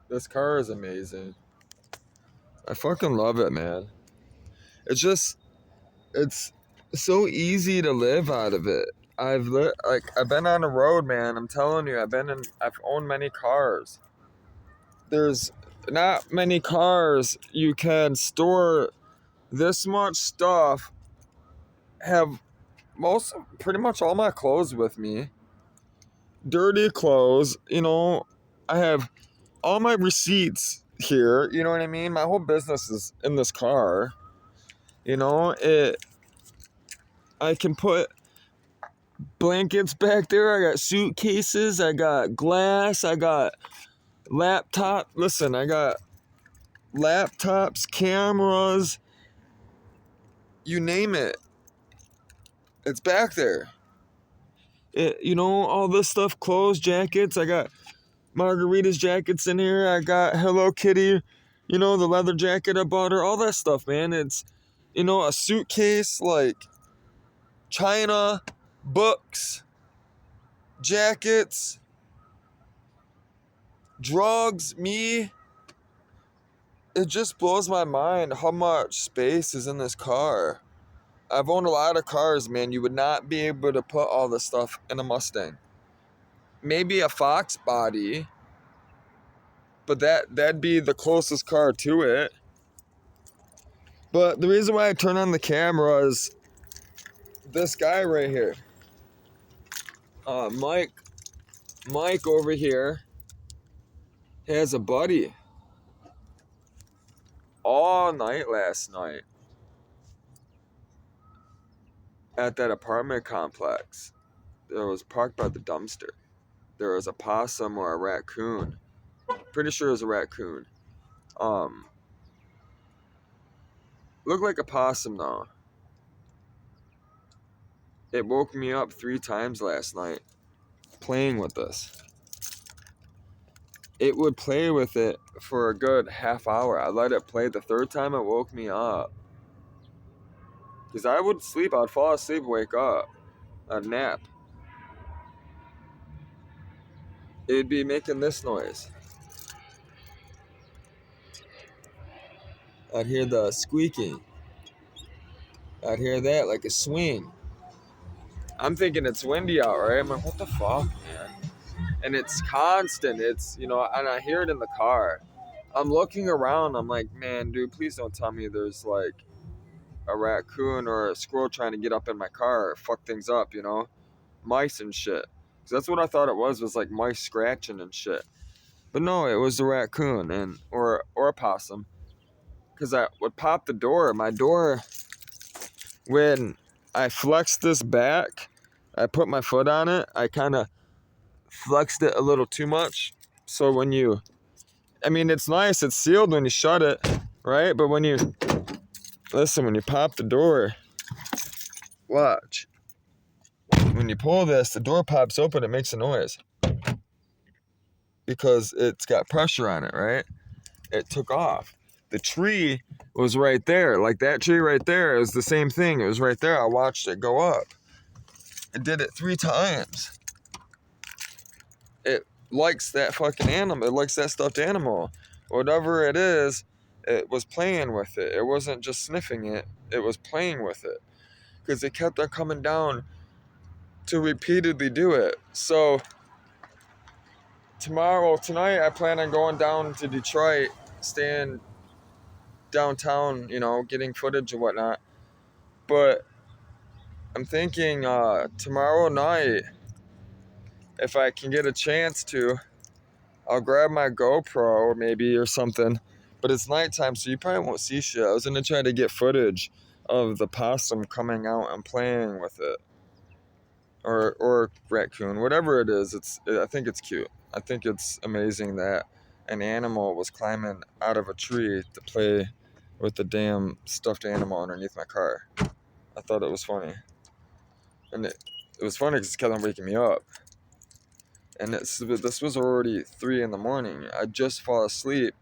This car is amazing. I fucking love it, man. It's just, it's so easy to live out of it. I've been on the road, man. I'm telling you, I've owned many cars. There's not many cars you can store this much stuff. Have pretty much all my clothes with me. Dirty clothes, I have all my receipts here, you know what I mean? My whole business is in this car. I can put blankets back there. I got suitcases, I got glass, I got laptop. Listen, I got laptops, cameras, you name it. It's back there. All this stuff, clothes, jackets. I got Margarita's jackets in here. I got Hello Kitty, the leather jacket I bought her. All that stuff, man. It's, a suitcase, like china, books, jackets, drugs, me. It just blows my mind how much space is in this car. I've owned a lot of cars, man. You would not be able to put all this stuff in a Mustang. Maybe a Fox body, but that'd be the closest car to it. But the reason why I turn on the camera is this guy right here. Mike over here has a buddy. All night last night at that apartment complex, that was parked by the dumpster. There was a possum or a raccoon. Pretty sure it was a raccoon. Looked like a possum though. It woke me up 3 times last night playing with this. It would play with it for a good half hour. I let it play. The 3rd time it woke me up. Because I would sleep, I'd fall asleep, wake up, I'd nap. It'd be making this noise. I'd hear the squeaking. I'd hear that like a swing. I'm thinking it's windy out, right? I'm like, what the fuck, man? And it's constant. And I hear it in the car. I'm looking around. I'm like, man, dude, please don't tell me there's like a raccoon or a squirrel trying to get up in my car or fuck things up, mice and shit. 'Cause that's what I thought it was like mice scratching and shit. But no, it was a raccoon or a possum. Because I would pop the door. My door, when I flexed this back, I put my foot on it. I kind of flexed it a little too much. So when it's nice, it's sealed when you shut it, right? But when you pop the door, watch. When you pull this, the door pops open, it makes a noise. Because it's got pressure on it, right? It took off. The tree was right there. Like that tree right there, it was the same thing. It was right there. I watched it go up. It did it 3 times. It likes that fucking animal. It likes that stuffed animal. Whatever it is, it was playing with it. It wasn't just sniffing it. It was playing with it. Because it kept on coming down to repeatedly do it. So tonight, I plan on going down to Detroit, staying downtown, getting footage and whatnot. But I'm thinking tomorrow night, if I can get a chance to, I'll grab my GoPro maybe or something. But it's nighttime, so you probably won't see shit. I was gonna try to get footage of the possum coming out and playing with it, or raccoon, whatever it is. I think it's cute. I think it's amazing that an animal was climbing out of a tree to play with the damn stuffed animal underneath my car. I thought it was funny. And it was funny because it kept on waking me up. And this was already 3 in the morning. I'd just fall asleep.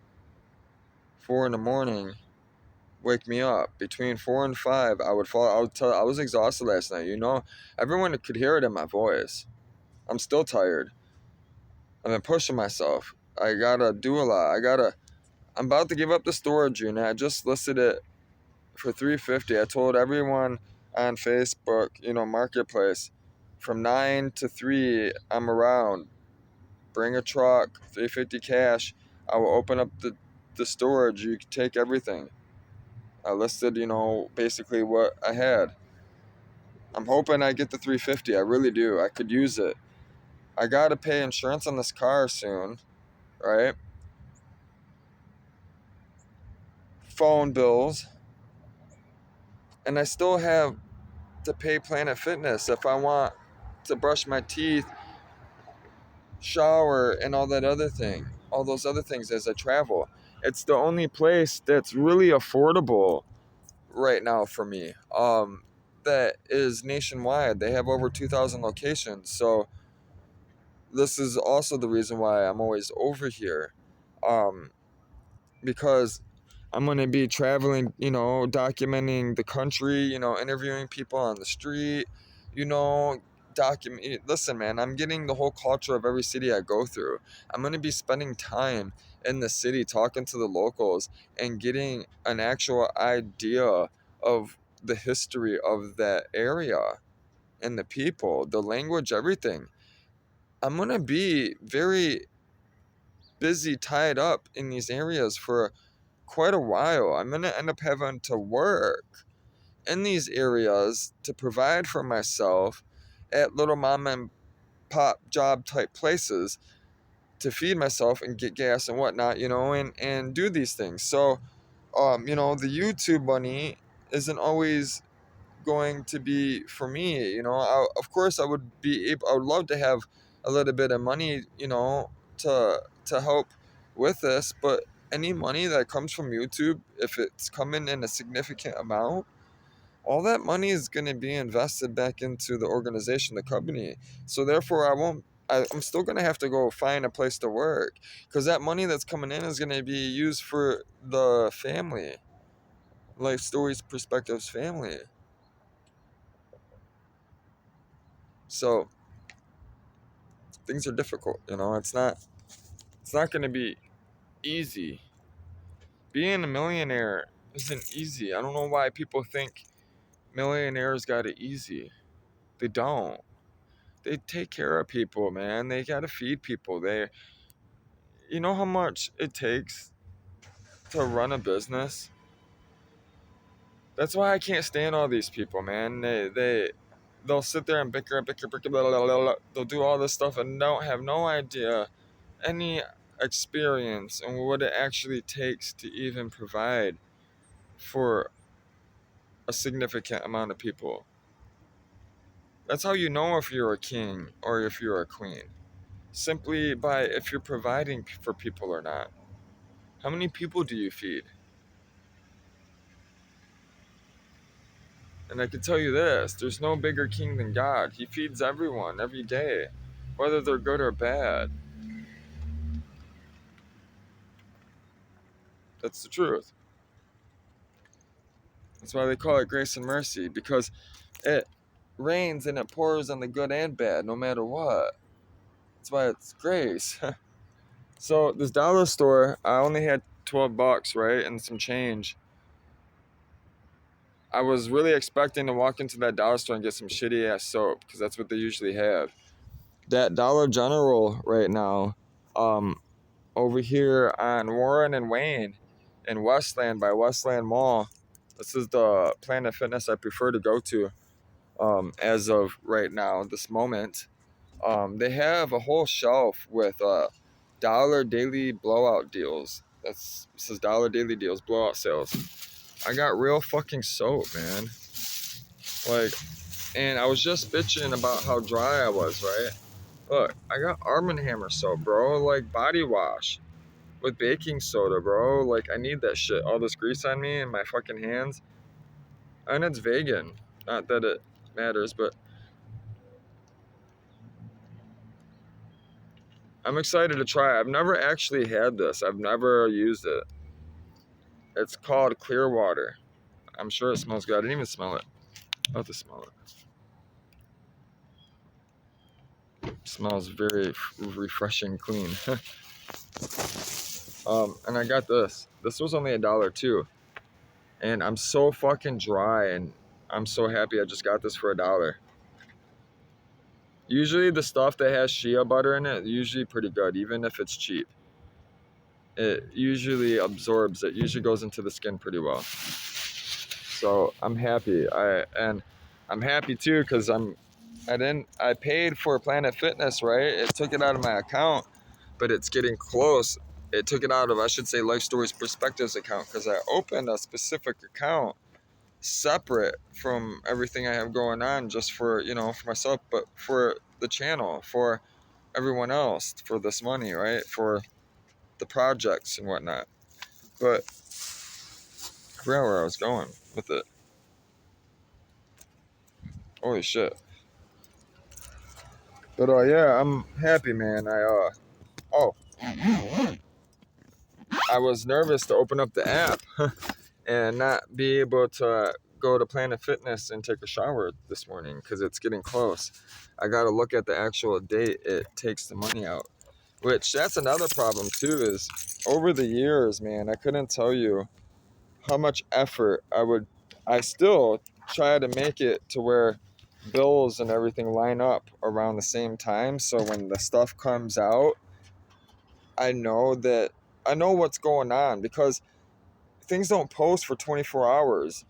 4 in the morning, wake me up. Between 4 and 5, I was exhausted last night. Everyone could hear it in my voice. I'm still tired. I've been pushing myself. I gotta do a lot. I'm about to give up the storage unit. I just listed it for 350. I told everyone on Facebook, Marketplace, from 9 to 3, I'm around. Bring a truck, 350 cash. I will open up the storage. You can take everything. I listed, basically what I had. I'm hoping I get the 350. I really do. I could use it. I gotta pay insurance on this car soon, right? Phone bills, and I still have to pay Planet Fitness if I want to brush my teeth, shower, and all those other things as I travel. It's the only place that's really affordable right now for me. That is nationwide. They have over 2,000 locations. So this is also the reason why I'm always over here. Um, because I'm going to be traveling, documenting the country, interviewing people on the street, you know, listen, man, I'm getting the whole culture of every city I go through. I'm going to be spending time in the city talking to the locals and getting an actual idea of the history of that area and the people, the language, everything. I'm going to be very busy, tied up in these areas for quite a while. I'm going to end up having to work in these areas to provide for myself at little mom and pop job type places to feed myself and get gas and whatnot, and do these things. So, the YouTube money isn't always going to be for me. Of course, I would love to have a little bit of money, to help with this, but any money that comes from YouTube, if it's coming in a significant amount, all that money is going to be invested back into the organization, the company. So therefore, I'm still going to have to go find a place to work because that money that's coming in is going to be used for the family, Life Stories Perspectives family. So things are difficult, it's not going to be easy. Being a millionaire isn't easy. I don't know why people think millionaires got it easy. They don't. They take care of people, man. They got to feed people. You know how much it takes to run a business? That's why I can't stand all these people, man. They'll sit there and bicker, bicker, bicker, blah, blah, blah, blah. They'll do all this stuff and don't have no idea, any experience and what it actually takes to even provide for a significant amount of people. That's how you know if you're a king or if you're a queen. Simply by if you're providing for people or not. How many people do you feed? And I can tell you this, there's no bigger king than God. He feeds everyone every day, whether they're good or bad. That's the truth. That's why they call it grace and mercy, because it rains and it pours on the good and bad, no matter what. That's why it's grace. So this dollar store, I only had $12, right, and some change. I was really expecting to walk into that dollar store and get some shitty ass soap, because that's what they usually have. That Dollar General right now, over here on Warren and Wayne in Westland by Westland Mall. This is the Planet Fitness I prefer to go to as of right now, this moment. They have a whole shelf with dollar daily blowout deals. It says dollar daily deals, blowout sales. I got real fucking soap, man. Like, and I was just bitching about how dry I was, right? Look, I got Arm & Hammer soap, bro. Like body wash with baking soda, bro. Like, I need that shit. All this grease on me and my fucking hands. And it's vegan. Not that it matters, but I'm excited to try it. I've never actually had this. I've never used it. It's called Clearwater. I'm sure it smells good. I didn't even smell it. I'll have to smell it. It smells very refreshing clean. And I got this. This was only $1 too. And I'm so fucking dry, and I'm so happy I just got this for $1. Usually the stuff that has shea butter in it, usually pretty good, even if it's cheap. It usually absorbs, it usually goes into the skin pretty well. So I'm happy. I'm happy too because I paid for Planet Fitness, right? It took it out of my account, but it's getting close. It took it out of, I should say, Life Stories Perspectives account, because I opened a specific account separate from everything I have going on, just for, for myself, but for the channel, for everyone else, for this money, right? For the projects and whatnot. But I forgot where I was going with it. Holy shit. But yeah, I'm happy, man. Oh, I was nervous to open up the app and not be able to go to Planet Fitness and take a shower this morning because it's getting close. I got to look at the actual date it takes the money out, which that's another problem too, is over the years, man, I couldn't tell you how much effort I still try to make it to where bills and everything line up around the same time. So when the stuff comes out, I know what's going on, because things don't post for 24 hours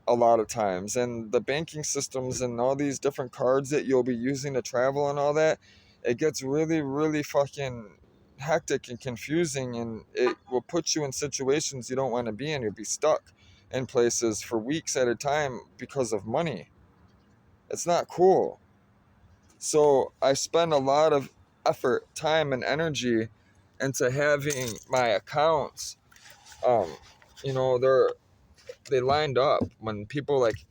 a lot of times, and the banking systems and all these different cards that you'll be using to travel and all that, it gets really, really fucking hectic and confusing, and it will put you in situations you don't want to be in. You'll be stuck in places for weeks at a time because of money. It's not cool. So I spend a lot of effort, time, and energy into having my accounts, um they lined up. When people like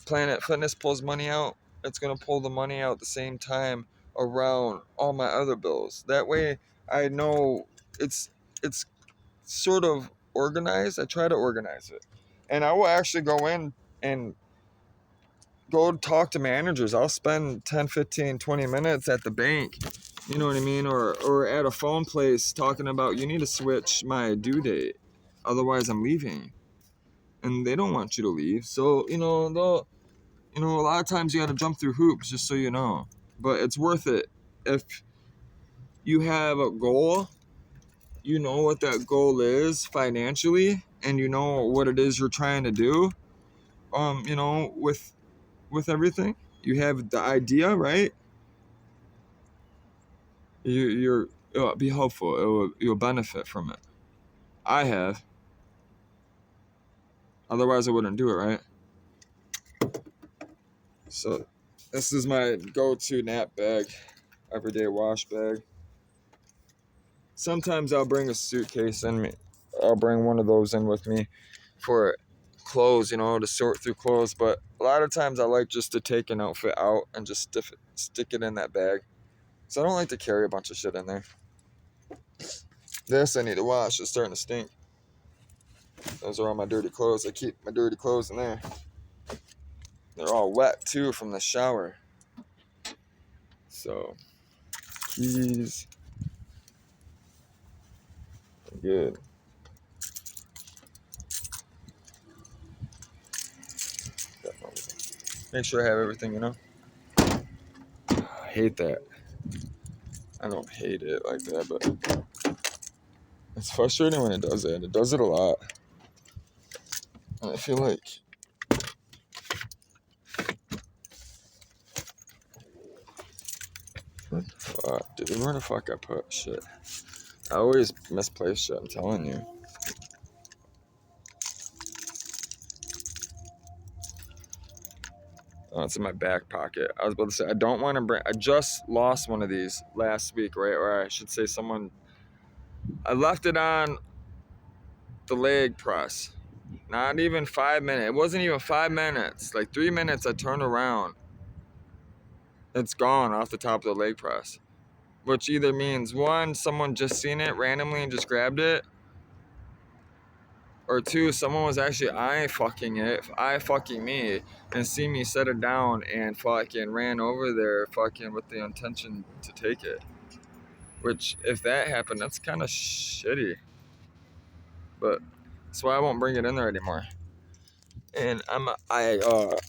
Planet Fitness pulls money out, it's gonna pull the money out at the same time around all my other bills. That way I know it's sort of organized. I try to organize it. And I will actually go in and go talk to managers. I'll spend 10, 15, 20 minutes at the bank, you know what I mean? Or at a phone place talking about, you need to switch my due date. Otherwise I'm leaving. And they don't want you to leave. So, a lot of times you got to jump through hoops, just so you know. But it's worth it. If you have a goal, you know what that goal is financially, and you know what it is you're trying to do, with everything. You have the idea, right? It'll be helpful. You'll benefit from it. I have. Otherwise I wouldn't do it, right? So this is my go-to nap bag, everyday wash bag. Sometimes I'll bring a suitcase in me. I'll bring one of those in with me for clothes, to sort through clothes. But a lot of times I like just to take an outfit out and just stick it in that bag. So I don't like to carry a bunch of shit in there. This I need to wash. It's starting to stink. Those are all my dirty clothes. I keep my dirty clothes in there. They're all wet too from the shower. So, keys. Good. Make sure I have everything. I hate that. I don't hate it like that, but it's frustrating when it does it. It does it a lot. And I feel like what the fuck? Dude, where the fuck I put shit? I always misplace shit, I'm telling you. Oh, it's in my back pocket. I was about to say, I don't want to bring. I just lost one of these last week, right? Or I should say, I left it on the leg press. Not even 5 minutes. It wasn't even 5 minutes. Like 3 minutes, I turned around. It's gone off the top of the leg press. Which either means, one, someone just seen it randomly and just grabbed it. Or two, someone was actually eye fucking me, and see me set it down and fucking ran over there fucking with the intention to take it. Which, if that happened, that's kind of shitty. But that's why I won't bring it in there anymore. And I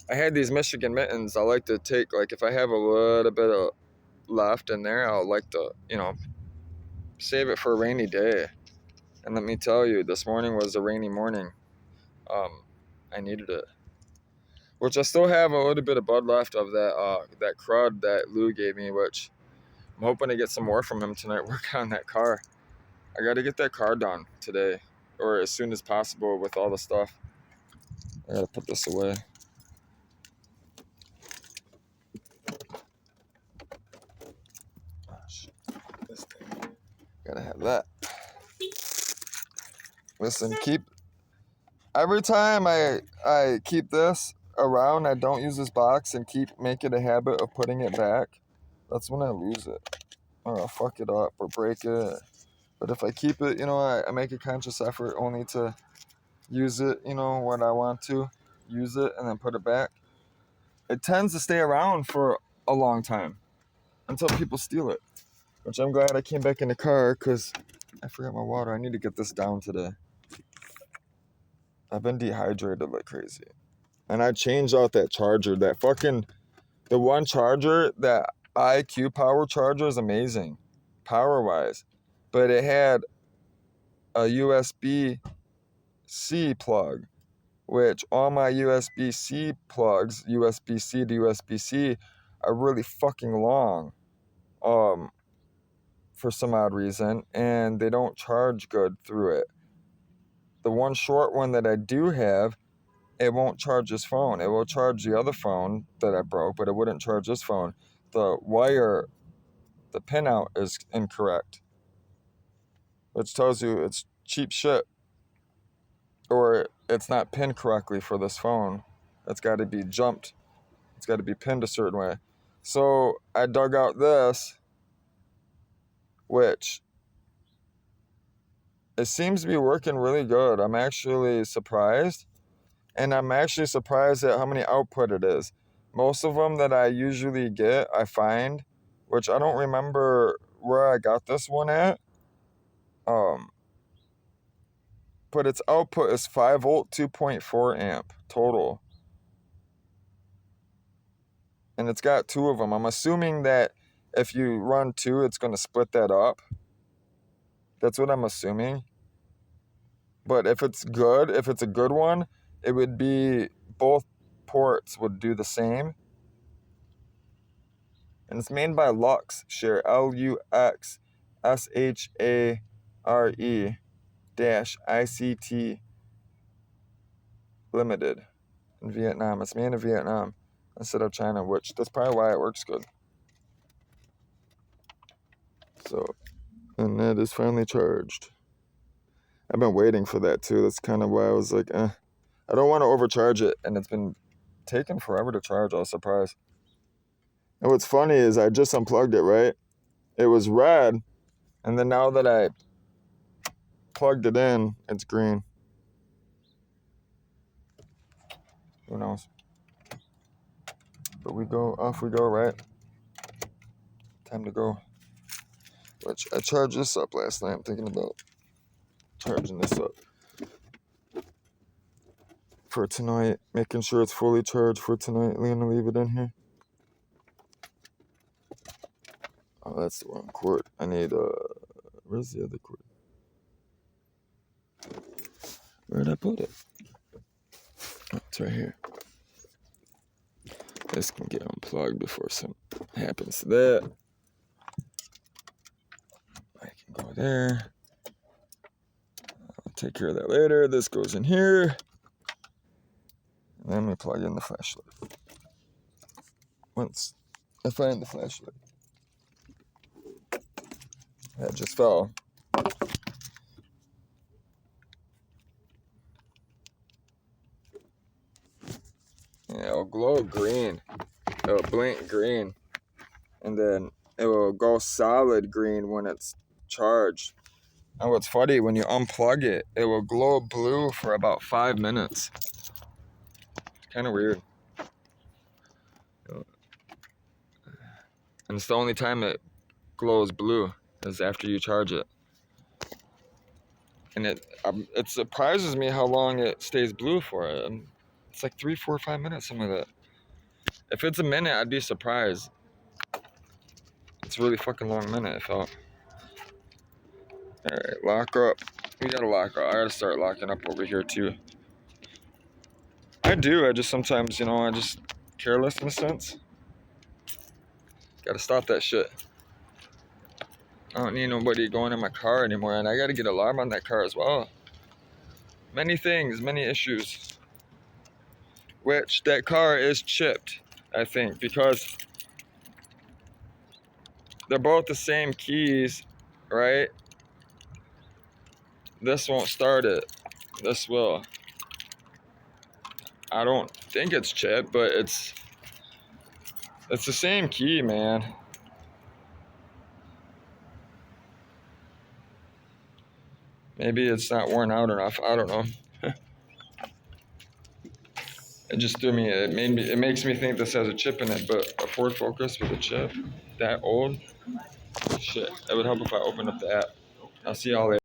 had these Michigan mittens. I like to take, like, if I have a little bit of left in there, I'll like to, save it for a rainy day. And let me tell you, this morning was a rainy morning. I needed it. Which I still have a little bit of bud left of that crud that Lou gave me, which I'm hoping to get some more from him tonight. Work on that car. I got to get that car done today, or as soon as possible with all the stuff. I got to put this away. This thing. Gotta have that. Listen, every time I keep this around, I don't use this box and make it a habit of putting it back. That's when I lose it, or I'll fuck it up or break it. But if I keep it, I make a conscious effort only to use it, when I want to use it and then put it back. It tends to stay around for a long time until people steal it, which I'm glad I came back in the car because I forgot my water. I need to get this down today. I've been dehydrated like crazy. And I changed out that charger. The one charger, that IQ power charger is amazing, power-wise. But it had a USB-C plug, which all my USB-C plugs, USB-C to USB-C, are really fucking long. For some odd reason, and they don't charge good through it. The one short one that I do have, it won't charge this phone. It will charge the other phone that I broke, but it wouldn't charge this phone. The wire, the pinout is incorrect, which tells you it's cheap shit, or it's not pinned correctly for this phone. It's got to be jumped. It's got to be pinned a certain way. So I dug out this, which it seems to be working really good. I'm actually surprised. And I'm actually surprised at how many output it is. Most of them that I usually get, I find, which I don't remember where I got this one at. But its output is 5 volt, 2.4 amp total. And it's got two of them. I'm assuming that if you run two, it's going to split that up. That's what I'm assuming. But if it's a good one, it would be both ports would do the same. And it's made by Luxshare, LUXSHARE-ICT Limited in Vietnam. It's made in Vietnam instead of China, which that's probably why it works good. So, and that is finally charged. I've been waiting for that too. That's kind of why I was like, I don't want to overcharge it, and it's been taking forever to charge. I was surprised. And what's funny is I just unplugged it, right? It was red, and then now that I plugged it in, it's green. Who knows? But off we go, right? Time to go. Which I charged this up last night. I'm thinking about charging this up for tonight, making sure it's fully charged for tonight. I'm gonna leave it in here. Oh, that's the wrong cord. I need where's the other cord? Where'd I put it? Oh, it's right here. This can get unplugged before something happens to that. I can go there. I'll take care of that later. This goes in here. And then we plug in the flashlight. Once I find the flashlight. That just fell. Yeah, it'll glow green. It'll blink green. And then it will go solid green when it's charged. And what's funny, when you unplug it, it will glow blue for about 5 minutes. Kind of weird. And it's the only time it glows blue. is after you charge it. And it surprises me how long it stays blue for. It's like 3, 4, 5 minutes, something like that. If it's a minute, I'd be surprised. It's a really fucking long minute, I felt. Alright, lock up. We gotta lock up. I gotta start locking up over here too. I do, I just sometimes, I just careless in a sense. Gotta stop that shit. I don't need nobody going in my car anymore, and I gotta get alarm on that car as well. Many things, many issues. Which, that car is chipped, I think, because they're both the same keys, right? This won't start it. This will. I don't think it's chipped, but it's the same key, man. Maybe it's not worn out enough. I don't know. It just threw me. It makes me think this has a chip in it, but a Ford Focus with a chip that old, shit. It would help if I opened up the app. I'll see y'all later.